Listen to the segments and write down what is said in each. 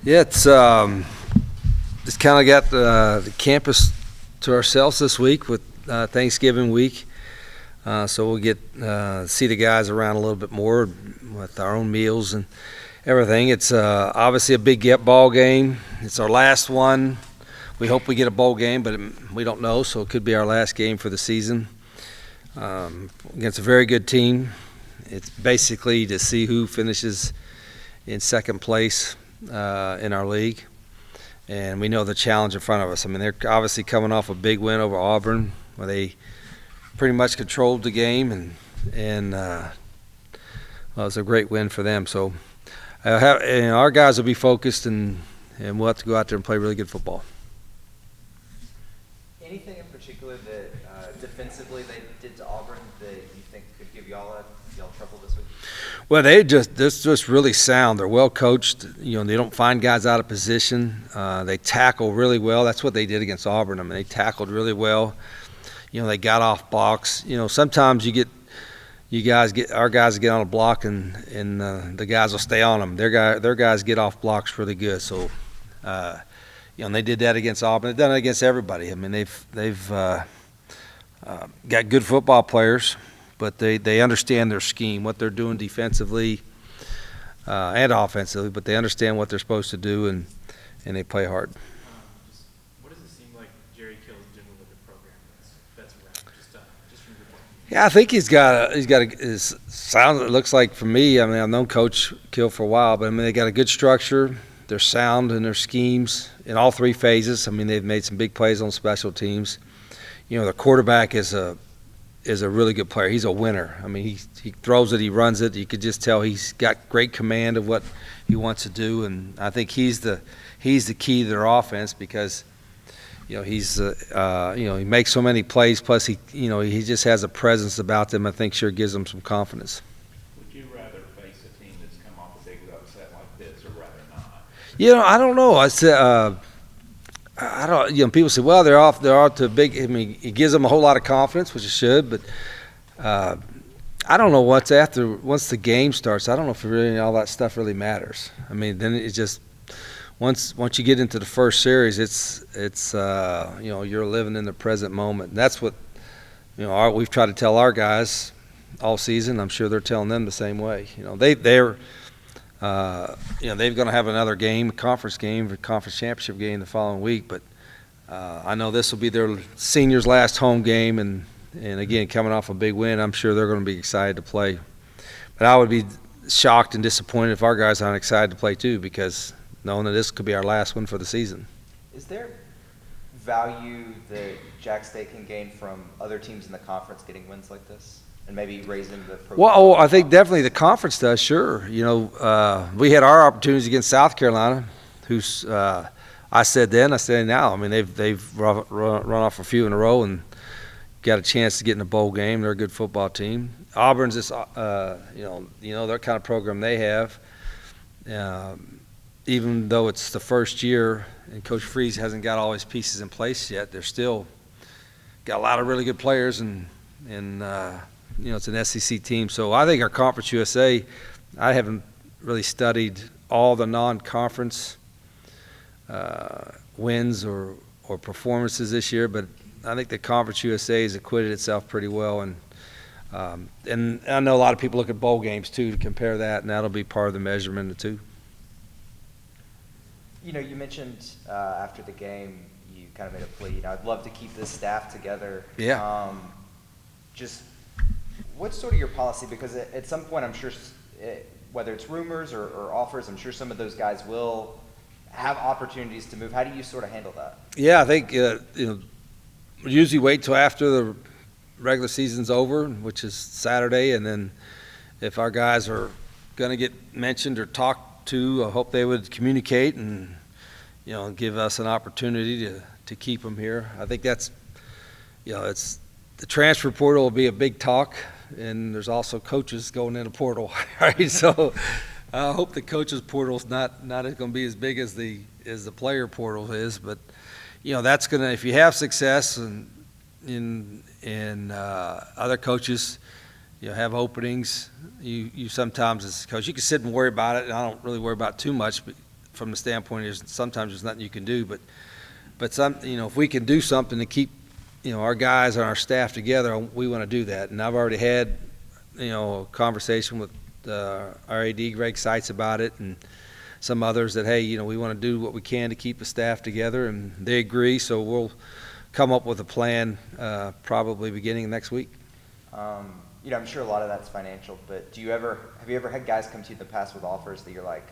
Yeah, it's kind of got the campus to ourselves this week with Thanksgiving week. So we'll get see the guys around a little bit more with our own meals and everything. It's obviously a big ball game. It's our last one. We hope we get a bowl game, but we don't know, so it could be our last game for the season. Against a very good team. It's basically to see who finishes in second place in our league. And we know the challenge in front of us. I mean, they're obviously coming off a big win over Auburn, where they pretty much controlled the game, and well, it was a great win for them. So our guys will be focused, and we'll have to go out there and play really good football. Anything in particular that defensively they did to Auburn that you think could give y'all trouble this week? Well, they're just really sound. They're well coached. They don't find guys out of position. They tackle really well. That's what they did against Auburn. I mean, they tackled really well. They got off blocks. Sometimes our guys get on a block and the guys will stay on them. Their guys get off blocks really good. So, and they did that against Auburn. They've done it against everybody. I mean, they've got good football players, but they understand their scheme, what they're doing defensively and offensively. But they understand what they're supposed to do, and they play hard. What does it seem like Jerry Kill's doing with the program that's around? Just from your point. Yeah, I think he's got his sound. It looks like for me. I mean, I've known Coach Kill for a while, but I mean they got a good structure. They're sound in their schemes in all three phases. I mean, they've made some big plays on special teams. The quarterback is a really good player. He's a winner. I mean, he throws it, he runs it. You could just tell he's got great command of what he wants to do, and I think he's the key to their offense because he makes so many plays. Plus, he just has a presence about them. I think sure gives them some confidence. Would you rather face a team that's come off a big upset like this, or rather not? I don't know. I don't. People say, well, they're off to a big. I mean, it gives them a whole lot of confidence, which it should. But I don't know once the game starts. I don't know if really all that stuff really matters. I mean, then it just once you get into the first series, it's you're living in the present moment. And that's what we've tried to tell our guys all season. I'm sure they're telling them the same way. They're going to have another game, a conference championship game the following week. But I know this will be their seniors' last home game, and again, coming off a big win, I'm sure they're going to be excited to play. But I would be shocked and disappointed if our guys aren't excited to play too, because knowing that this could be our last one for the season. Is there value that Jax State can gain from other teams in the conference getting wins like this? And maybe raising the program? Well, I think definitely the conference does, sure. We had our opportunities against South Carolina, who's I said now. I mean, they've run off a few in a row and got a chance to get in a bowl game. They're a good football team. Auburn's this, their kind of program they have. Even though it's the first year and Coach Freeze hasn't got all his pieces in place yet, they're still got a lot of really good players and it's an SEC team. So I think our Conference USA, I haven't really studied all the non-conference wins or performances this year, but I think the Conference USA has acquitted itself pretty well. And I know a lot of people look at bowl games, too, to compare that, and that'll be part of the measurement, too. You mentioned after the game you kind of made a plea. I'd love to keep this staff together. Yeah. Just what's sort of your policy? Because at some point, I'm sure, whether it's rumors or offers, I'm sure some of those guys will have opportunities to move. How do you sort of handle that? Yeah, I think we usually wait till after the regular season's over, which is Saturday, and then if our guys are going to get mentioned or talked to, I hope they would communicate and give us an opportunity to keep them here. I think that's it's the transfer portal will be a big talk, and there's also coaches going in the portal, right? So I hope the coaches portal is not going to be as big as the player portal is, but that's going to, if you have success and other coaches have openings, you sometimes as a coach you can sit and worry about it, and I don't really worry about it too much, but from the standpoint is sometimes there's nothing you can do, but some, if we can do something to keep, our guys and our staff together, we want to do that. And I've already had, a conversation with our AD, Greg Seitz, about it, and some others that, hey, we want to do what we can to keep the staff together, and they agree. So we'll come up with a plan probably beginning next week. I'm sure a lot of that's financial, but have you ever had guys come to you in the past with offers that you're like,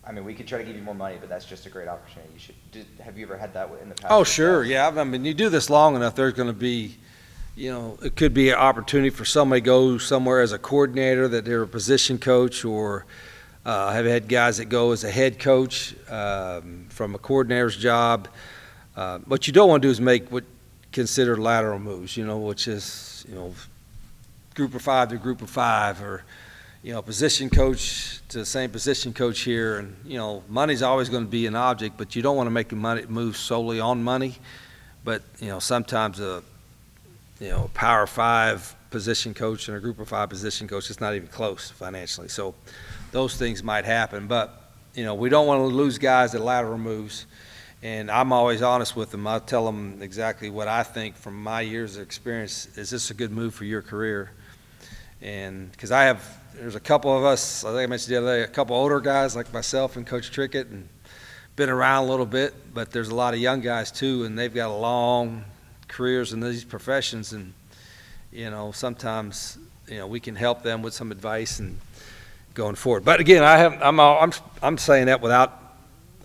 I mean, we could try to give you more money, but that's just a great opportunity. Have you ever had that in the past? Oh, sure, yeah. I mean, you do this long enough, there's going to be, it could be an opportunity for somebody to go somewhere as a coordinator, that they're a position coach, or have had guys that go as a head coach from a coordinator's job. What you don't want to do is make what considered lateral moves, which is, group of 5 to group of 5, or position coach to the same position coach here. And money's always going to be an object, but you don't want to make the money move solely on money. But sometimes a power 5 position coach and a group of 5 position coach, it's not even close financially. So those things might happen, but we don't want to lose guys that lateral moves. And I'm always honest with them. I tell them exactly what I think from my years of experience. Is this a good move for your career? And because there's a couple of us, I think I mentioned the other day, a couple older guys like myself and Coach Trickett, and been around a little bit, but there's a lot of young guys too, and they've got long careers in these professions, and sometimes we can help them with some advice and going forward. But again, I'm saying that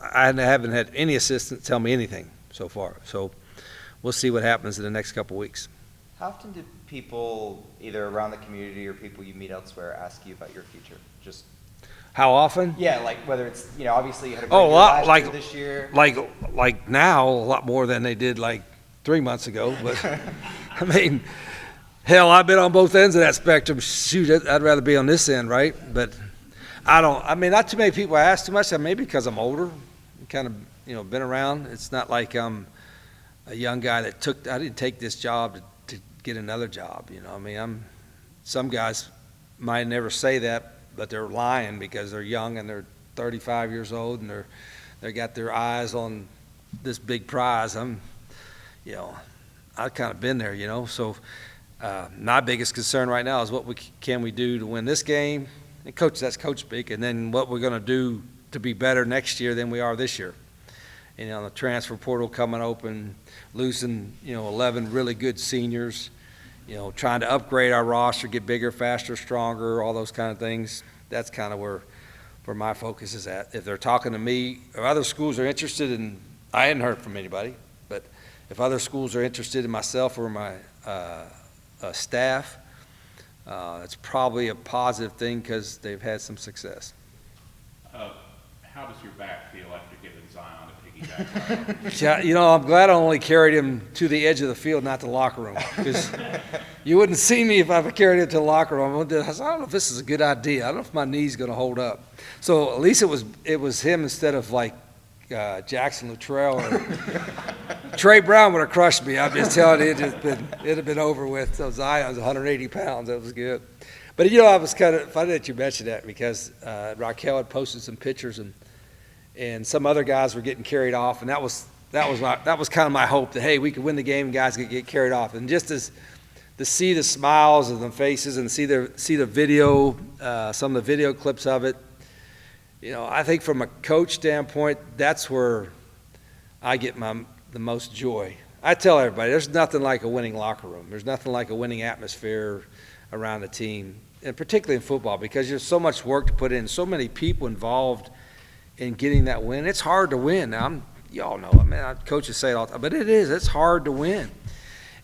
I haven't had any assistant tell me anything so far. So we'll see what happens in the next couple of weeks. How often do people, either around the community or people you meet elsewhere, ask you about your future? Just how often? Yeah, like whether it's obviously you had a great year last year, this year. Like now, a lot more than they did like 3 months ago. But I mean, hell, I've been on both ends of that spectrum. Shoot, I'd rather be on this end, right? But not too many people ask too much. Maybe because I'm older, kind of been around. It's not like I'm a young guy I didn't take this job to get another job. Some guys might never say that, but they're lying because they're young and they're 35 years old and they got their eyes on this big prize. I've kind of been there, So my biggest concern right now is what can we do to win this game? And coach, that's coach speak, and then what we're going to do to be better next year than we are this year. The transfer portal coming open, losing 11 really good seniors, trying to upgrade our roster, get bigger, faster, stronger, all those kind of things. That's kind of where my focus is at. If they're talking to me, or other schools are interested in, I hadn't heard from anybody, but if other schools are interested in myself or my staff, it's probably a positive thing because they've had some success. How does your back feel after giving Zion a piggyback? Yeah, I'm glad I only carried him to the edge of the field, not the locker room, because you wouldn't see me if I carried him to the locker room. I don't know if this is a good idea. I don't know if my knee's going to hold up. So at least it was him instead of like Jackson Luttrell or Trey Brown would have crushed me. I'm just telling you, it'd have been over with. So Zion's 180 pounds. That was good. But I was kind of funny that you mentioned that because Raquel had posted some pictures and some other guys were getting carried off, and that was kind of my hope that, hey, we could win the game and guys could get carried off. And just to see the smiles of the faces and see the video, some of the video clips of it, I think from a coach standpoint, that's where I get the most joy. I tell everybody, there's nothing like a winning locker room. There's nothing like a winning atmosphere around the team, and particularly in football, because there's so much work to put in, so many people involved in getting that win. It's hard to win. Now, y'all know, coaches say it all the time, but it's hard to win.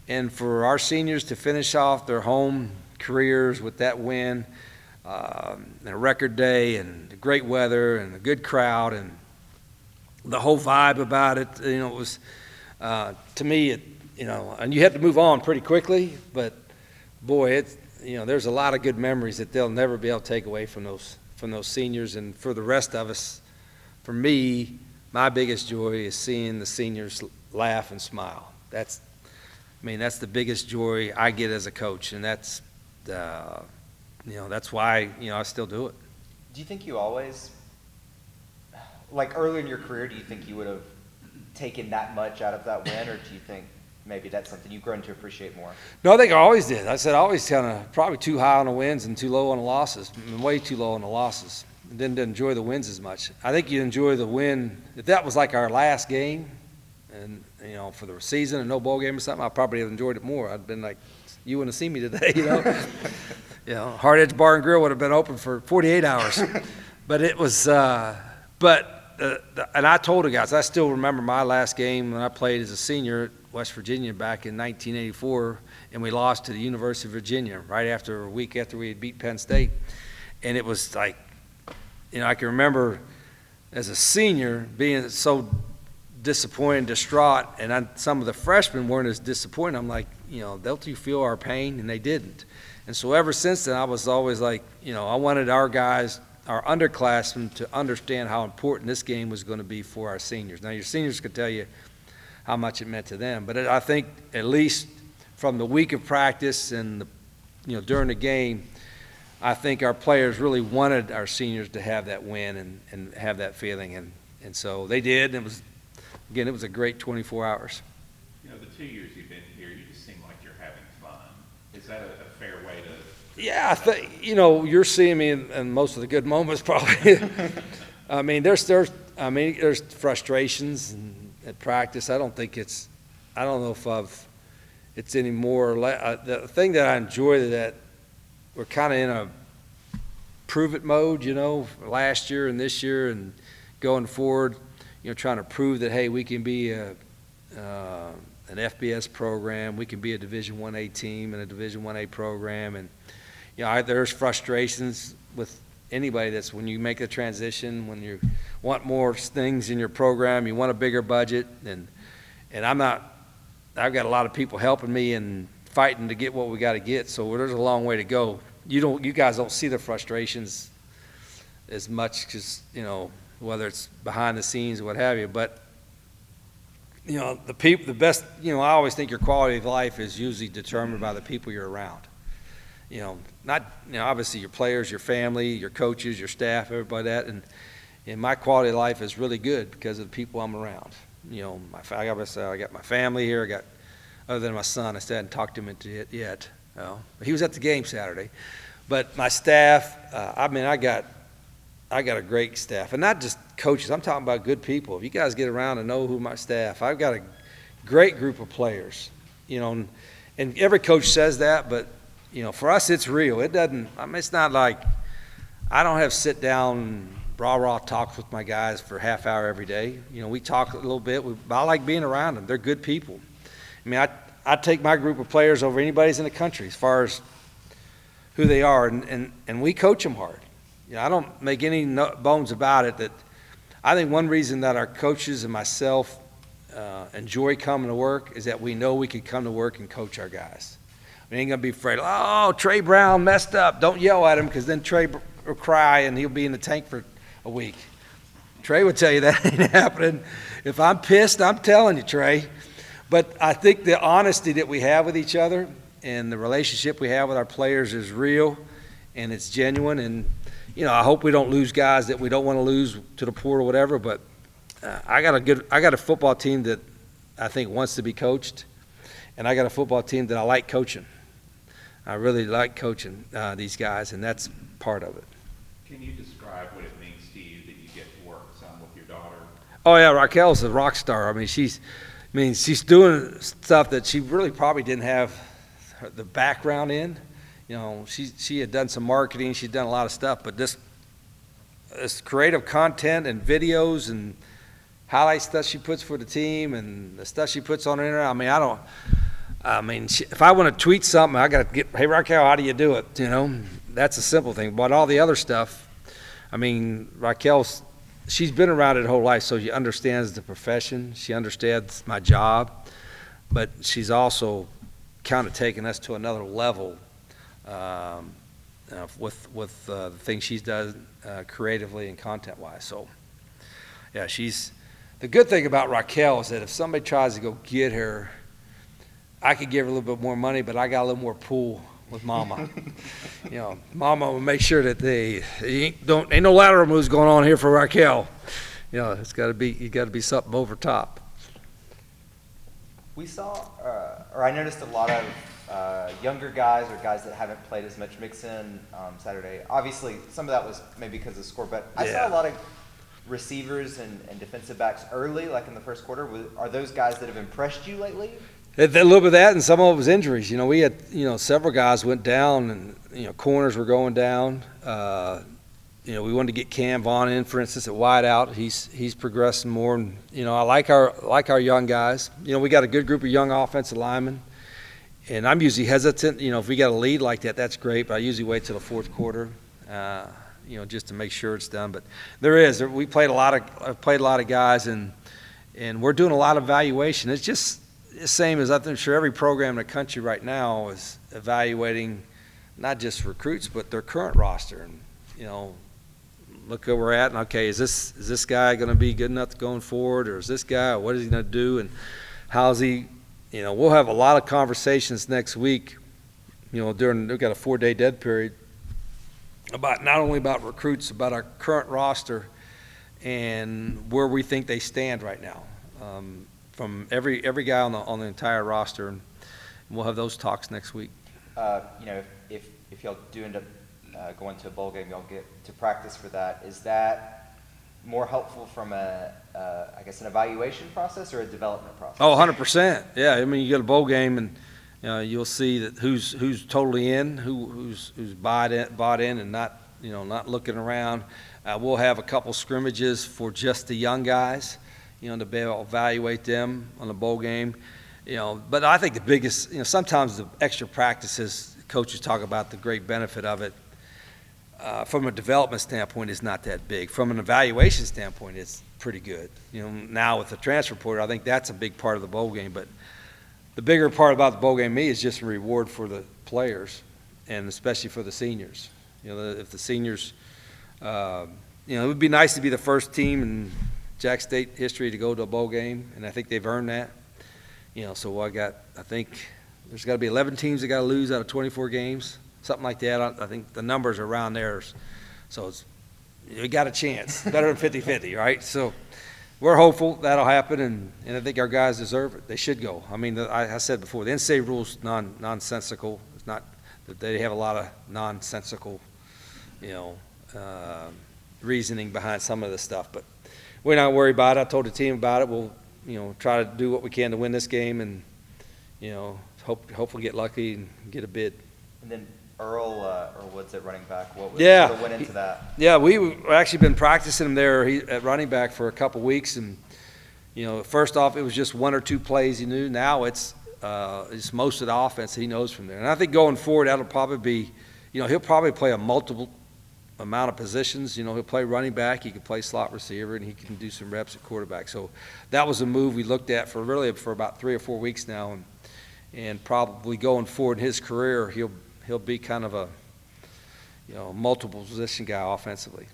And for our seniors to finish off their home careers with that win, and a record day and great weather and a good crowd and the whole vibe about it, it was, to me, and you had to move on pretty quickly, but boy, there's a lot of good memories that they'll never be able to take away from those seniors. And for the rest of us, for me, my biggest joy is seeing the seniors laugh and smile. That's the biggest joy I get as a coach, and that's why I still do it. Do you think you always, like early in your career, do you think you would have taken that much out of that win, or do you think maybe that's something you've grown to appreciate more? No, I think I always did. I said I always kind of probably too high on the wins and too low on the losses, way too low on the losses. Didn't enjoy the wins as much. I think you enjoy the win. If that was like our last game, and for the season and no bowl game or something, I probably have enjoyed it more. I'd been like, you wouldn't have seen me today, Hard Edge Bar and Grill would have been open for 48 hours. But it was, and I told the guys, I still remember my last game when I played as a senior at West Virginia back in 1984, and we lost to the University of Virginia right after a week after we had beat Penn State. And it was like, I can remember as a senior being so disappointed, distraught, and some of the freshmen weren't as disappointed. I'm like, don't you feel our pain? And they didn't. And so ever since then, I was always like, I wanted our guys, our underclassmen, to understand how important this game was going to be for our seniors. Now, your seniors could tell you how much it meant to them, but I think at least from the week of practice and during the game, I think our players really wanted our seniors to have that win and have that feeling, and so they did. And it was a great 24 hours. The 2 years you've been here, you just seem like you're having fun. Is that a fair way to? Yeah, I think you're seeing me in most of the good moments probably. I mean, there's frustrations at practice. I don't know if it's any more or less. The thing that I enjoy that we're kind of in a prove it mode, last year and this year and going forward, trying to prove that, hey, we can be an FBS program, we can be a Division 1A team and a Division 1A program. And, there's frustrations with anybody that's when you make a transition, when you want more things in your program, you want a bigger budget. And I've got a lot of people helping me and fighting to get what we got to get. So there's a long way to go. You guys don't see the frustrations as much because, whether it's behind the scenes or what have you. But, the best, I always think your quality of life is usually determined by the people you're around. Obviously your players, your family, your coaches, your staff, everybody that. And my quality of life is really good because of the people I'm around. I got my family here. Other than my son, I still hadn't talked to him yet. He was at the game Saturday. But my staff, I got a great staff. And not just coaches. I'm talking about good people. If you guys get around and know who my staff, I've got a great group of players. And every coach says that, but, for us it's real. It's not like I don't have sit-down, rah-rah talks with my guys for a half hour every day. We talk a little bit. But I like being around them. They're good people. I take my group of players over anybody's in the country as far as who they are, and we coach them hard. I don't make any bones about it that I think one reason that our coaches and myself enjoy coming to work is that we know we can come to work and coach our guys. We ain't going to be afraid, Trey Brown messed up. Don't yell at him because then Trey will cry and he'll be in the tank for a week. Trey would tell you that ain't happening. If I'm pissed, I'm telling you, Trey. But I think the honesty that we have with each other and the relationship we have with our players is real and it's genuine. And, I hope we don't lose guys that we don't want to lose to the poor or whatever. But I got a football team that I think wants to be coached, and I got a football team that I like coaching. I really like coaching these guys, and that's part of it. Can you describe what it means to you that you get to work some with your daughter? Oh yeah, Raquel's a rock star. She's doing stuff that she really probably didn't have the background in. She had done some marketing, she'd done a lot of stuff, but this creative content and videos and highlight stuff she puts for the team and the stuff she puts on the internet. If I want to tweet something, I got to get, hey Raquel, how do you do it? That's a simple thing. But all the other stuff, Raquel's, she's been around it her whole life, so she understands the profession. She understands my job, but she's also kind of taken us to another level with the things she's done creatively and content-wise. So, yeah, the good thing about Raquel is that if somebody tries to go get her, I could give her a little bit more money, but I got a little more pull with Mama. Mama will make sure that ain't no lateral moves going on here for Raquel. it's got to be, you got to be something over top. We saw, or I noticed a lot of younger guys or guys that haven't played as much mix-in Saturday. Obviously, some of that was maybe because of the score, but I saw a lot of receivers and defensive backs early, like in the first quarter. Are those guys that have impressed you lately? A little bit of that, and some of it was injuries. We had, several guys went down, and, corners were going down. We wanted to get Cam Vaughn in, for instance, at wide out. He's progressing more, and I like our young guys. We got a good group of young offensive linemen, and I'm usually hesitant. If we got a lead like that, that's great. But I usually wait till the fourth quarter, just to make sure it's done. But we played a lot of guys, and we're doing a lot of evaluation. It's just the same as I'm sure every program in the country right now is evaluating not just recruits but their current roster, and look where we're at, and okay, is this guy going to be good enough going forward, or is this guy, what is he going to do, and how's he? We'll have a lot of conversations next week. We've got a 4-day dead period about not only about recruits, about our current roster and where we think they stand right now, from every guy on the entire roster, and we'll have those talks next week. If y'all do end up going to a bowl game, y'all get to practice for that. Is that more helpful from an evaluation process or a development process? Oh, 100%. Yeah, you get a bowl game, and you'll see that who's totally in, who's bought in, and not looking around. We'll have a couple scrimmages for just the young guys, to be able to evaluate them on the bowl game. But I think the biggest, sometimes the extra practices, coaches talk about the great benefit of it. From a development standpoint, it's not that big. From an evaluation standpoint, it's pretty good. Now with the transfer portal, I think that's a big part of the bowl game. But the bigger part about the bowl game, to me, is just a reward for the players, and especially for the seniors. If the seniors, it would be nice to be the first team in Jax State history to go to a bowl game, and I think they've earned that. So I think there's got to be 11 teams that got to lose out of 24 games. Something like that. I think the numbers are around there. So you got a chance. Better than 50-50, right? So we're hopeful that'll happen, and I think our guys deserve it. They should go. I said before, the NCAA rule's nonsensical. It's not that they have a lot of nonsensical, reasoning behind some of this stuff. But we're not worried about it. I told the team about it. We'll, try to do what we can to win this game, and, hopefully get lucky and get a bid. And then Earl Woods at running back, what went into that? Yeah, we've actually been practicing him there at running back for a couple weeks, and first off it was just one or two plays he knew. Now it's most of the offense he knows from there, and I think going forward that'll probably be, he'll probably play a multiple amount of positions. He'll play running back, he could play slot receiver, and he can do some reps at quarterback. So that was a move we looked at for about 3 or 4 weeks now, and probably going forward in his career he'll be kind of a multiple position guy offensively.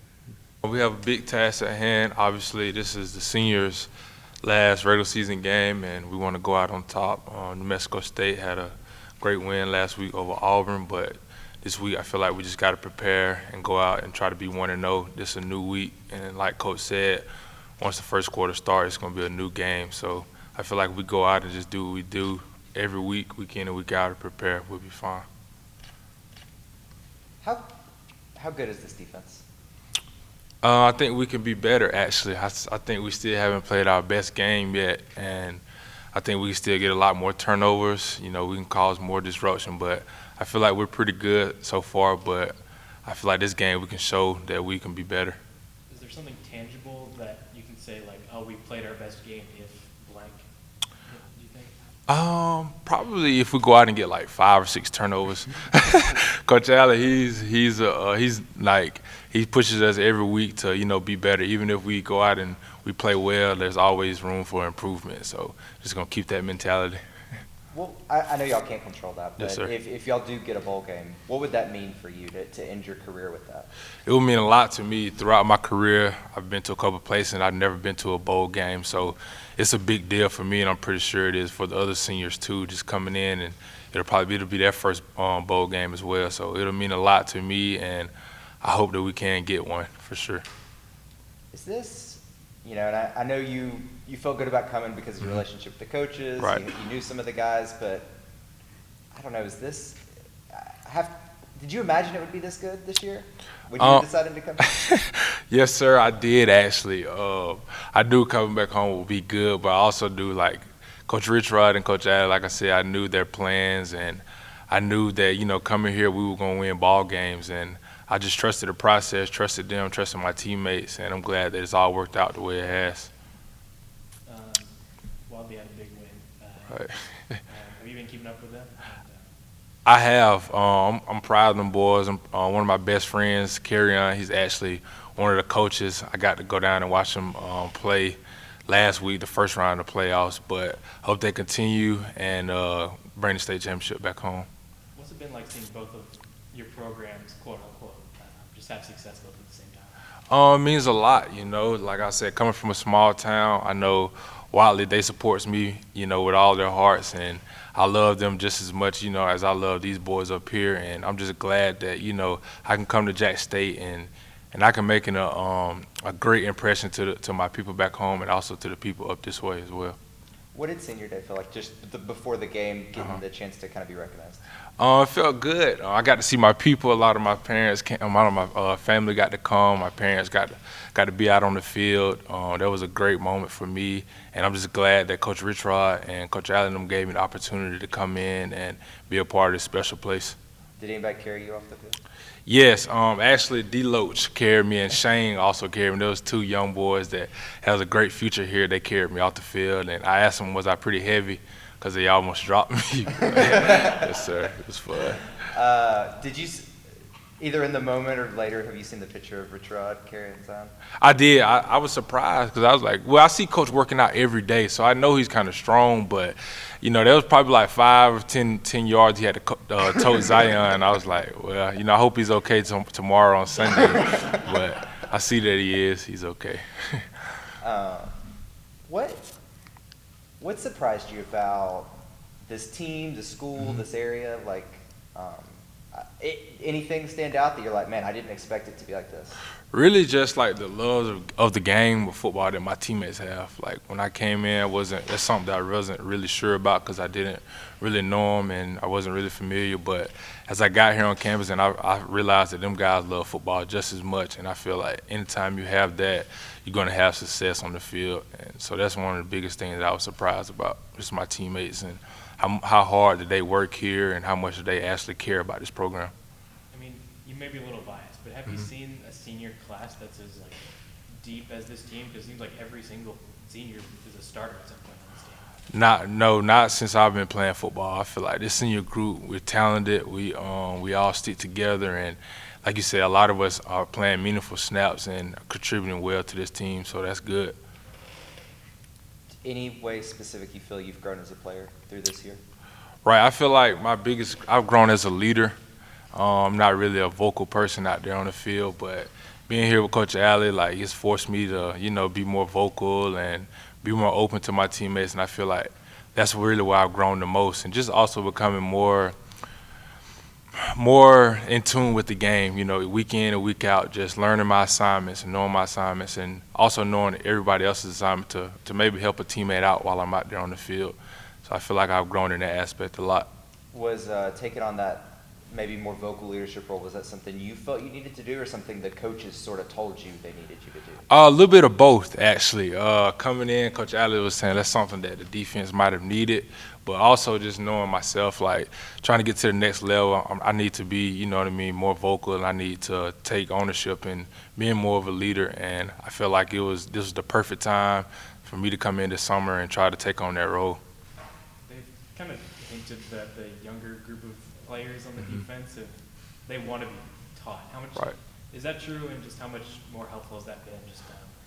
We have a big task at hand. Obviously, this is the seniors' last regular season game, and we want to go out on top. New Mexico State had a great win last week over Auburn, but this week I feel like we just got to prepare and go out and try to be 1-0. This is a new week, and like Coach said, once the first quarter starts, it's going to be a new game. So I feel like we go out and just do what we do every week, week in and week out, to prepare. We'll be fine. How good is this defense? I think we can be better, actually. I think we still haven't played our best game yet, and I think we can still get a lot more turnovers. We can cause more disruption, but I feel like we're pretty good so far, but I feel like this game we can show that we can be better. Is there something tangible that you can say, like, oh, we played our best game if blank? Do you think? Probably if we go out and get like 5 or 6 turnovers. Coach Allen, he pushes us every week to be better. Even if we go out and we play well, there's always room for improvement. So just gonna keep that mentality. Well, I know y'all can't control that, but Yes, sir. if y'all do get a bowl game, what would that mean for you to end your career with that? It would mean a lot to me. Throughout my career, I've been to a couple of places, and I've never been to a bowl game. So it's a big deal for me, and I'm pretty sure it is for the other seniors too, just coming in, and it'll be their first bowl game as well. So it'll mean a lot to me, and I hope that we can get one for sure. Is this You know, and I know you felt good about coming because of your relationship with the coaches. Right. You knew some of the guys, but I don't know. Did you imagine it would be this good this year when you decided to come? Yes, sir, I did actually. I knew coming back home would be good, but I also knew, like, Coach Richrod and Coach Allen, like I said, I knew their plans, and I knew that, you know, coming here we were going to win ball games, and I just trusted the process, trusted them, trusted my teammates, and I'm glad that it's all worked out the way it has. Wildly had a big win. Right. Have you been keeping up with them? I have. I'm proud of them boys. One of my best friends, Carrion, he's actually one of the coaches. I got to go down and watch him play last week, the first round of the playoffs. But hope they continue and bring the state championship back home. What's it been like seeing both of your programs, quote unquote, just have success both at the same time? It means a lot, you know. Like I said, coming from a small town, I know Wildly, they supports me, you know, with all their hearts, and I love them just as much, you know, as I love these boys up here. And I'm just glad that, you know, I can come to Jax State and I can make a great impression to my people back home and also to the people up this way as well. What did senior day feel like just before the game, getting the chance to kind of be recognized? It felt good. I got to see my people. A lot of my parents, a lot of my family got to come. My parents got to be out on the field. That was a great moment for me, and I'm just glad that Coach Richrod and Coach Allen them gave me the opportunity to come in and be a part of this special place. Did anybody carry you off the field? Yes, actually, D-Loach carried me, and Shane also carried me. Those two young boys that has a great future here. They carried me off the field, and I asked them, was I pretty heavy? Because they almost dropped me. Yes, sir. It was fun. Did you, either in the moment or later, have you seen the picture of Rich Rod carrying Zion? I did. I was surprised because I was like, well, I see Coach working out every day, so I know he's kind of strong. But, you know, there was probably like 5 or 10 yards he had to tote Zion. I was like, well, you know, I hope he's okay tomorrow on Sunday. But I see that he is. He's okay. What surprised you about this team, the school, this area? Like, anything stand out that you're like, man, I didn't expect it to be like this? Really just like the love of the game of football that my teammates have. Like when I came in, that's something that I wasn't really sure about because I didn't really know them and I wasn't really familiar. But as I got here on campus and I realized that them guys love football just as much, and I feel like anytime you have that, you're going to have success on the field. And so that's one of the biggest things that I was surprised about, just my teammates and how hard that they work here and how much they actually care about this program. I mean, you may be a little biased, but have you seen a senior class that's as like deep as this team? Because it seems like every single senior is a starter at some point on this team. Not since I've been playing football. I feel like this senior group, we're talented. We all stick together, and like you said, a lot of us are playing meaningful snaps and contributing well to this team. So that's good. Any way specific you feel you've grown as a player through this year? Right. I feel like I've grown as a leader. I'm not really a vocal person out there on the field, but being here with Coach Alley, like, he's forced me to, you know, be more vocal and be more open to my teammates, and I feel like that's really where I've grown the most, and just also becoming more in tune with the game, you know, week in and week out, just learning my assignments and knowing my assignments and also knowing everybody else's assignment to maybe help a teammate out while I'm out there on the field. So I feel like I've grown in that aspect a lot. Was taking on that maybe more vocal leadership role, was that something you felt you needed to do or something the coaches sort of told you they needed you to do? A little bit of both, actually. Coming in, Coach Alley was saying that's something that the defense might have needed, but also just knowing myself, like trying to get to the next level, I need to be, you know what I mean, more vocal, and I need to take ownership and being more of a leader. And I feel like this was the perfect time for me to come in this summer and try to take on that role. They've kind of hinted that the younger group of players on the defense, they want to be taught. How much is that true, and just how much more helpful has that been, just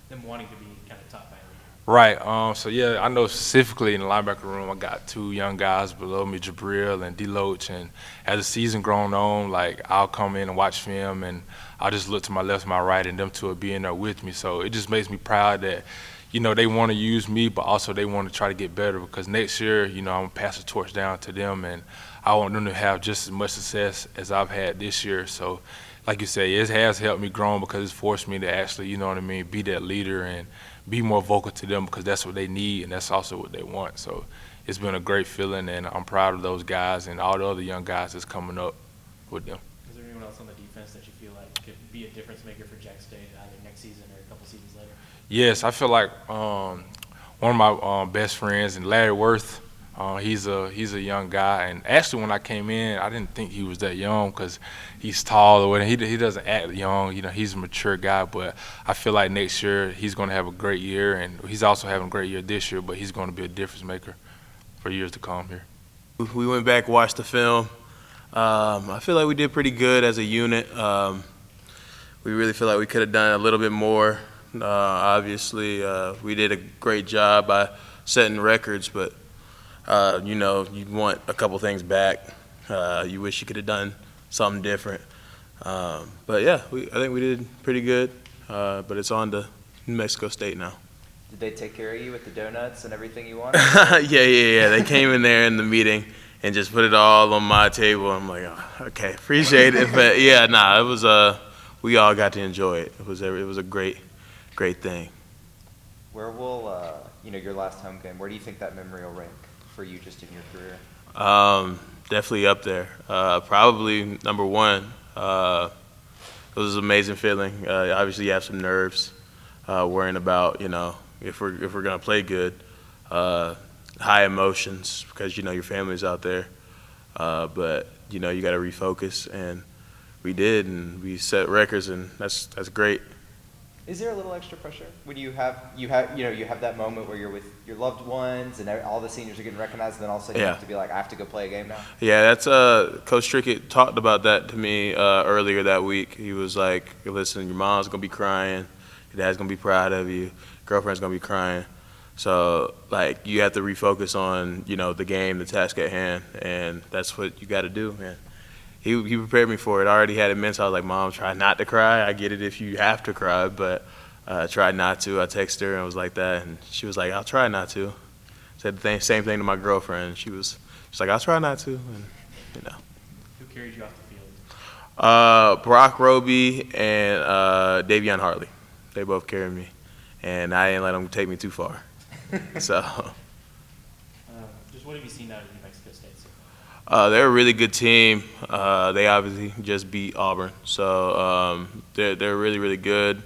them wanting to be kind of taught by a leader? Right. So, yeah, I know specifically in the linebacker room, I got 2 young guys below me, Jabril and D-Loach, and as the season grown on, like, I'll come in and watch film, and I'll just look to my left and my right, and them 2 will be in there with me. So it just makes me proud that, you know, they want to use me, but also they want to try to get better, because next year, you know, I'm going to pass the torch down to them, and I want them to have just as much success as I've had this year. So like you say, it has helped me grow because it's forced me to actually, you know what I mean, be that leader and be more vocal to them because that's what they need and that's also what they want. So it's been a great feeling, and I'm proud of those guys and all the other young guys that's coming up with them. Is there anyone else on the defense that you feel like could be a difference maker for Jax State either next season or a couple seasons later? Yes, I feel like one of my best friends, and Larry Worth, he's a young guy. And actually, when I came in, I didn't think he was that young because he's tall or whatever. He doesn't act young. You know, he's a mature guy. But I feel like next year he's going to have a great year, and he's also having a great year this year. But he's going to be a difference maker for years to come here. We went back, watched the film. I feel like we did pretty good as a unit. We really feel like we could have done a little bit more. Obviously, we did a great job by setting records, but you know, you want a couple things back. You wish you could have done something different. But yeah, I think we did pretty good. But it's on to New Mexico State now. Did they take care of you with the donuts and everything you wanted? Yeah. They came in there in the meeting and just put it all on my table. I'm like, oh, okay, appreciate it. But yeah, it was we all got to enjoy it. It was a great thing. Where will your last home game? Where do you think that memory will rank for you just in your career? Definitely up there. Probably number one. It was an amazing feeling. Obviously, you have some nerves, worrying about if we're gonna play good. High emotions because your family's out there, but you got to refocus, and we did, and we set records, and that's great. Is there a little extra pressure when you have that moment where you're with your loved ones and all the seniors are getting recognized, and then all of a sudden you have to be like, I have to go play a game now? Yeah, that's Coach Trickett talked about that to me earlier that week. He was like, listen, your mom's gonna be crying, your dad's gonna be proud of you, girlfriend's gonna be crying. So like you have to refocus on the game, the task at hand, and that's what you got to do, man. He prepared me for it. I already had it meant. So I was like, Mom, try not to cry. I get it if you have to cry, but try not to. I texted her and was like that, and she was like, I'll try not to. Said the same thing to my girlfriend. She's like, I'll try not to, and Who carried you off the field? Brock Roby and Davion Hartley. They both carried me, and I didn't let them take me too far. So. Just what have you seen out of New Mexico State so far? They're a really good team. They obviously just beat Auburn, so they're really, really good.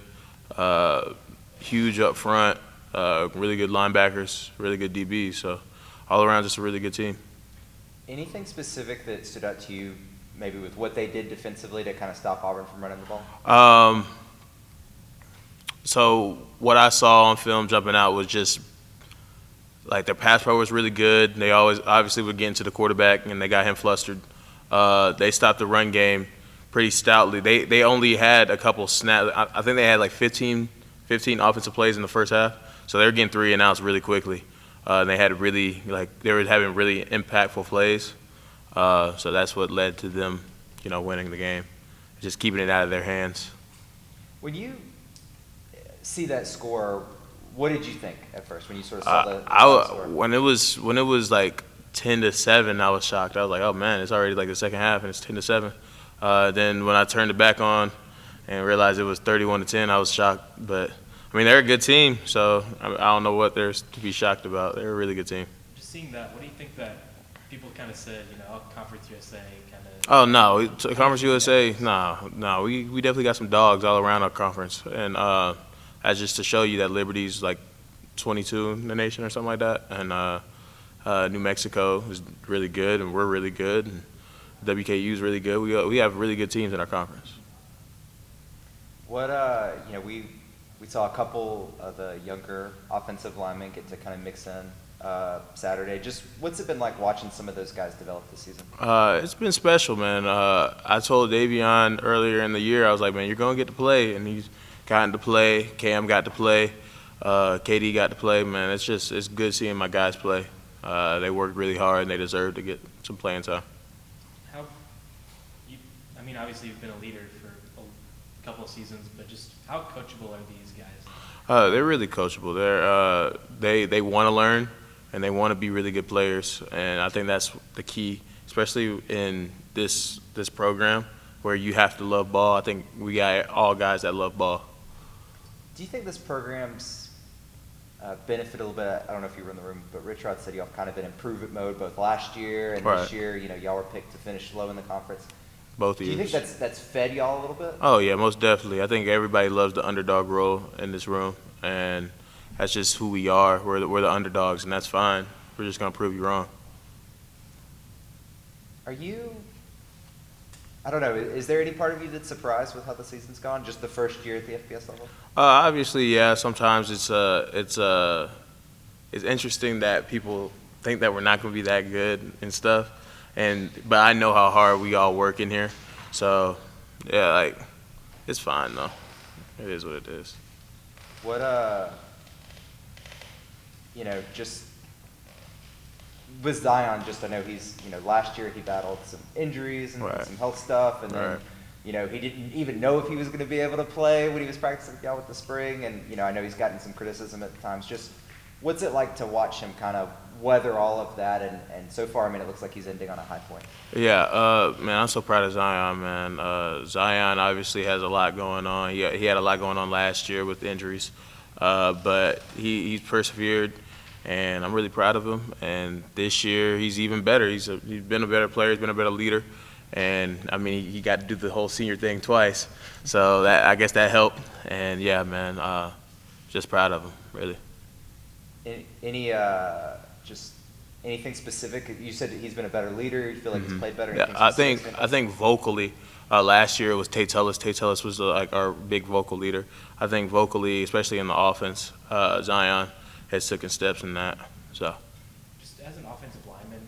Huge up front, really good linebackers, really good DBs. So all around, just a really good team. Anything specific that stood out to you, maybe with what they did defensively to kind of stop Auburn from running the ball? So what I saw on film jumping out was just like their pass pro was really good. They always obviously would get into the quarterback, and they got him flustered. They stopped the run game pretty stoutly. They only had a couple snaps. I think they had like 15 offensive plays in the first half. So they were getting 3 and outs really quickly. They had they were having really impactful plays. So that's what led to them, winning the game. Just keeping it out of their hands. When you see that score, what did you think at first when you sort of saw the score? When it was like 10-7, I was shocked. I was like, oh man, it's already like the second half and it's 10-7. Then when I turned it back on and realized it was 31-10, I was shocked. But I mean, they're a good team, so I don't know what there's to be shocked about. They're a really good team. Just seeing that, what do you think that people kind of said, Conference USA kind of? Oh no, Conference USA, no. We definitely got some dogs all around our conference, and that's just to show you that Liberty's like 22 in the nation or something like that, and New Mexico is really good, and we're really good, and WKU is really good. We have really good teams in our conference. What we saw a couple of the younger offensive linemen get to kind of mix in Saturday. Just what's it been like watching some of those guys develop this season? It's been special, man. I told Davion earlier in the year, I was like, man, you're going to get to play, and he's gotten to play. Cam got to play. KD got to play. Man, it's good seeing my guys play. They worked really hard, and they deserve to get some playing time. Obviously you've been a leader for a couple of seasons, but just how coachable are these guys? They're really coachable. They want to learn, and they want to be really good players, and I think that's the key, especially in this program. where you have to love ball. I think we got all guys that love ball. Do you think this program's benefit a little bit? I don't know if you were in the room, but Rich Rod said y'all kind of in improvement mode both last year and this year. You know, y'all were picked to finish low in the conference. Both Do years. you think that's fed y'all a little bit? Oh yeah, most definitely. I think everybody loves the underdog role in this room, and that's just who we are. We're the underdogs, and that's fine. We're just gonna prove you wrong. Are you? I don't know. Is there any part of you that's surprised with how the season's gone? Just the first year at the FBS level? Obviously, yeah. Sometimes it's interesting that people think that we're not gonna be that good and stuff, but I know how hard we all work in here, so yeah, like it's fine though. It is what it is. What you know, just with Zion, just I know he's, you know, last year he battled some injuries and some health stuff, and then, you know, he didn't even know if he was going to be able to play when he was practicing with y'all with the spring, and, you know, I know he's gotten some criticism at times. Just what's it like to watch him kind of weather all of that, and so far, I mean, it looks like he's ending on a high point. Yeah, man, I'm so proud of Zion, man. Zion obviously has a lot going on. He had a lot going on last year with injuries, but he's persevered. And I'm really proud of him. And this year, he's even better. He's been a better player. He's been a better leader. And I mean, he got to do the whole senior thing twice. So I guess that helped. And yeah, man, just proud of him, really. Just anything specific? You said he's been a better leader. You feel like he's played better. Yeah, I think vocally, last year it was Tate Ellis. Tate Ellis was like our big vocal leader. I think vocally, especially in the offense, Zion has taken steps in that. So. Just as an offensive lineman,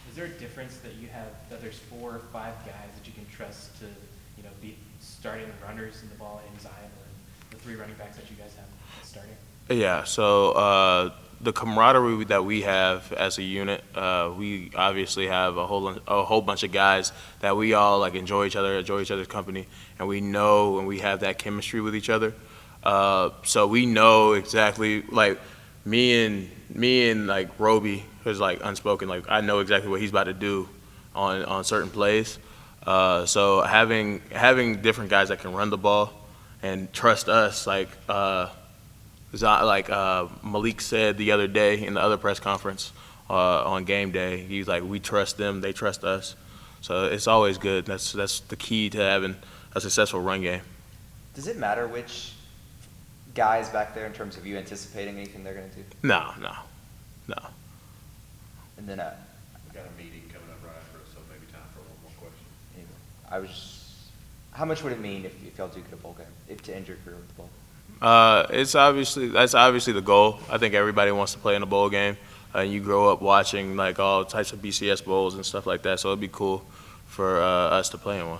is there a difference that you have that there's 4 or 5 guys that you can trust to, you know, be starting runners in the ball in Zion, or the 3 running backs that you guys have starting? Yeah. So the camaraderie that we have as a unit, we obviously have a whole bunch of guys that we all like enjoy each other's company, and we know and we have that chemistry with each other. So we know exactly, like me and like Roby, who's like unspoken, like I know exactly what he's about to do on certain plays. So having different guys that can run the ball and trust us, like Malik said the other day in the other press conference on game day, he's like, we trust them, they trust us. So it's always good. That's the key to having a successful run game. Does it matter which guys back there in terms of you anticipating anything they're going to do? No. And then We got a meeting coming up right after us, so maybe time for one more question. how much would it mean if y'all do get a bowl game, to end your career with the bowl? That's obviously the goal. I think everybody wants to play in a bowl game. You grow up watching like all types of BCS bowls and stuff like that, so it'd be cool for us to play in one.